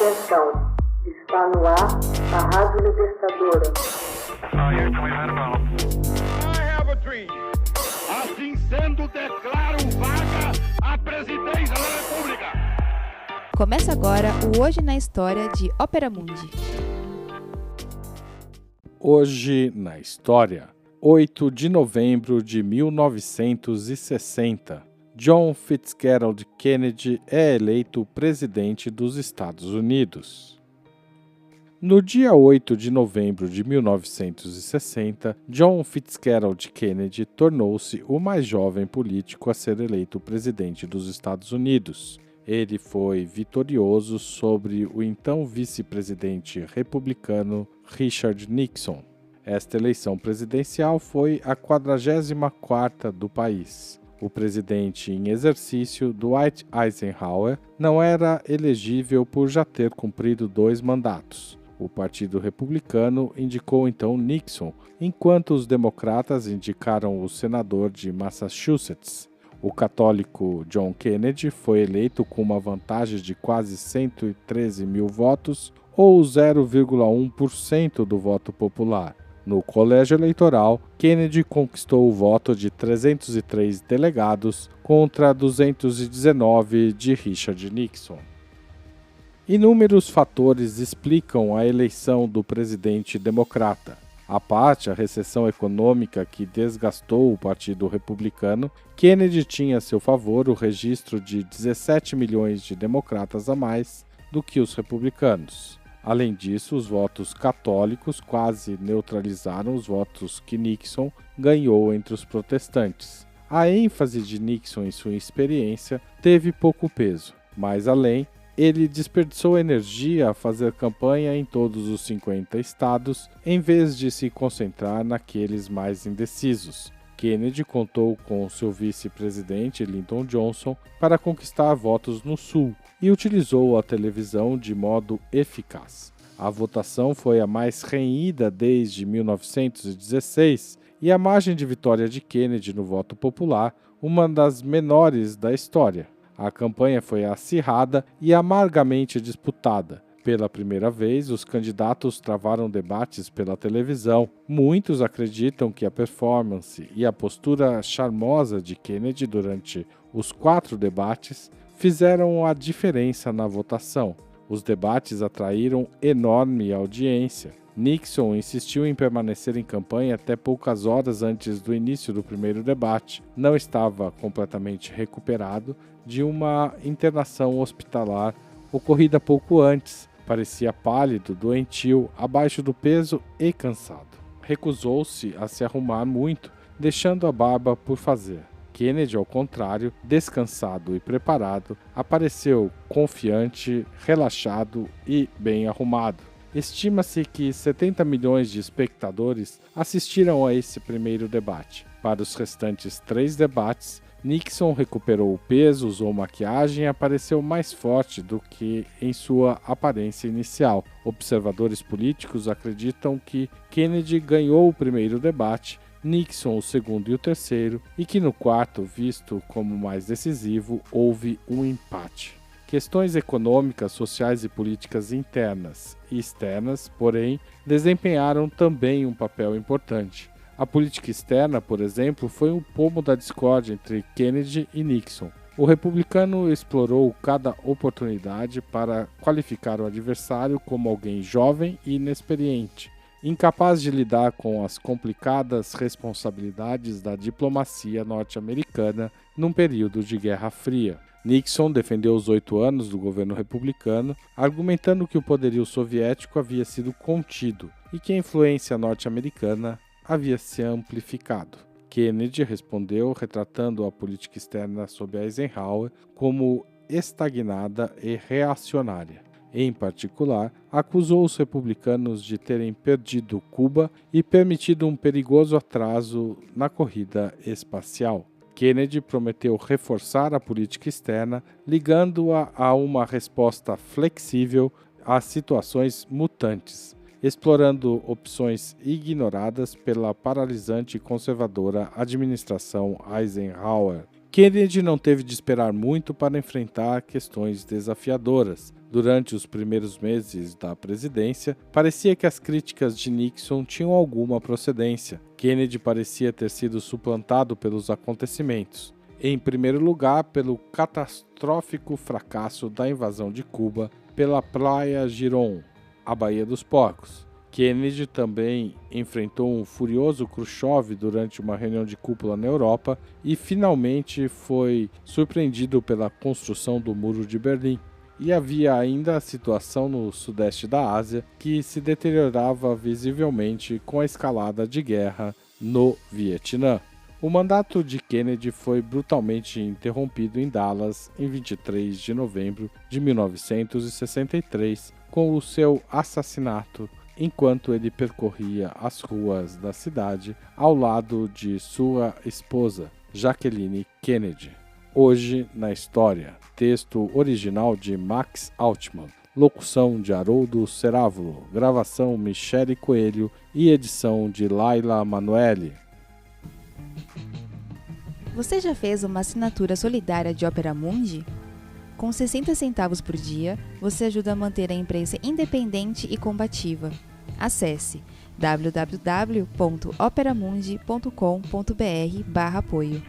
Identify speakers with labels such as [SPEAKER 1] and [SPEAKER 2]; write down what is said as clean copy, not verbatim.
[SPEAKER 1] Atenção, está no ar a Rádio Libertadora.
[SPEAKER 2] Assim sendo, declaro vaga a presidência da República.
[SPEAKER 3] Começa agora o Hoje na História de Ópera Mundi.
[SPEAKER 4] Hoje na História, 8 de novembro de 1960, John Fitzgerald Kennedy é eleito presidente dos Estados Unidos. No dia 8 de novembro de 1960, John Fitzgerald Kennedy tornou-se o mais jovem político a ser eleito presidente dos Estados Unidos. Ele foi vitorioso sobre o então vice-presidente republicano Richard Nixon. Esta eleição presidencial foi a 44ª do país. O presidente em exercício, Dwight Eisenhower, não era elegível por já ter cumprido 2 mandatos. O Partido Republicano indicou então Nixon, enquanto os democratas indicaram o senador de Massachusetts. O católico John Kennedy foi eleito com uma vantagem de quase 113 mil votos, ou 0,1% do voto popular. No colégio eleitoral, Kennedy conquistou o voto de 303 delegados contra 219 de Richard Nixon. Inúmeros fatores explicam a eleição do presidente democrata. À parte a recessão econômica que desgastou o Partido Republicano, Kennedy tinha a seu favor o registro de 17 milhões de democratas a mais do que os republicanos. Além disso, os votos católicos quase neutralizaram os votos que Nixon ganhou entre os protestantes. A ênfase de Nixon em sua experiência teve pouco peso. Mais além, ele desperdiçou energia a fazer campanha em todos os 50 estados, em vez de se concentrar naqueles mais indecisos. Kennedy contou com seu vice-presidente Lyndon Johnson para conquistar votos no Sul e utilizou a televisão de modo eficaz. A votação foi a mais renhida desde 1916 e a margem de vitória de Kennedy no voto popular, uma das menores da história. A campanha foi acirrada e amargamente disputada. Pela primeira vez, os candidatos travaram debates pela televisão. Muitos acreditam que a performance e a postura charmosa de Kennedy durante os 4 debates fizeram a diferença na votação. Os debates atraíram enorme audiência. Nixon insistiu em permanecer em campanha até poucas horas antes do início do primeiro debate. Não estava completamente recuperado de uma internação hospitalar ocorrida pouco antes. Parecia pálido, doentio, abaixo do peso e cansado. Recusou-se a se arrumar muito, deixando a barba por fazer. Kennedy, ao contrário, descansado e preparado, apareceu confiante, relaxado e bem arrumado. Estima-se que 70 milhões de espectadores assistiram a esse primeiro debate. Para os restantes 3 debates, Nixon recuperou o peso, usou maquiagem e apareceu mais forte do que em sua aparência inicial. Observadores políticos acreditam que Kennedy ganhou o primeiro debate, Nixon o segundo e o terceiro, e que no quarto, visto como mais decisivo, houve um empate. Questões econômicas, sociais e políticas internas e externas, porém, desempenharam também um papel importante. A política externa, por exemplo, foi um pomo da discórdia entre Kennedy e Nixon. O republicano explorou cada oportunidade para qualificar o adversário como alguém jovem e inexperiente, incapaz de lidar com as complicadas responsabilidades da diplomacia norte-americana num período de Guerra Fria. Nixon defendeu os 8 anos do governo republicano, argumentando que o poderio soviético havia sido contido e que a influência norte-americana havia se amplificado. Kennedy respondeu retratando a política externa sob Eisenhower como estagnada e reacionária. Em particular, acusou os republicanos de terem perdido Cuba e permitido um perigoso atraso na corrida espacial. Kennedy prometeu reforçar a política externa, ligando-a a uma resposta flexível às situações mutantes, explorando opções ignoradas pela paralisante e conservadora administração Eisenhower. Kennedy não teve de esperar muito para enfrentar questões desafiadoras. Durante os primeiros meses da presidência, parecia que as críticas de Nixon tinham alguma procedência. Kennedy parecia ter sido suplantado pelos acontecimentos. Em primeiro lugar, pelo catastrófico fracasso da invasão de Cuba pela Praia Giron, a Baía dos Porcos. Kennedy também enfrentou um furioso Khrushchev durante uma reunião de cúpula na Europa e finalmente foi surpreendido pela construção do Muro de Berlim. E havia ainda a situação no sudeste da Ásia que se deteriorava visivelmente com a escalada de guerra no Vietnã. O mandato de Kennedy foi brutalmente interrompido em Dallas em 23 de novembro de 1963 com o seu assassinato enquanto ele percorria as ruas da cidade ao lado de sua esposa, Jacqueline Kennedy. Hoje na História, texto original de Max Altman, locução de Haroldo Cerávulo, gravação Michele Coelho e edição de Laila Manoeli.
[SPEAKER 3] Você já fez uma assinatura solidária de Opera Mundi? Com 60 centavos por dia, você ajuda a manter a imprensa independente e combativa. Acesse www.operamundi.com.br/apoio.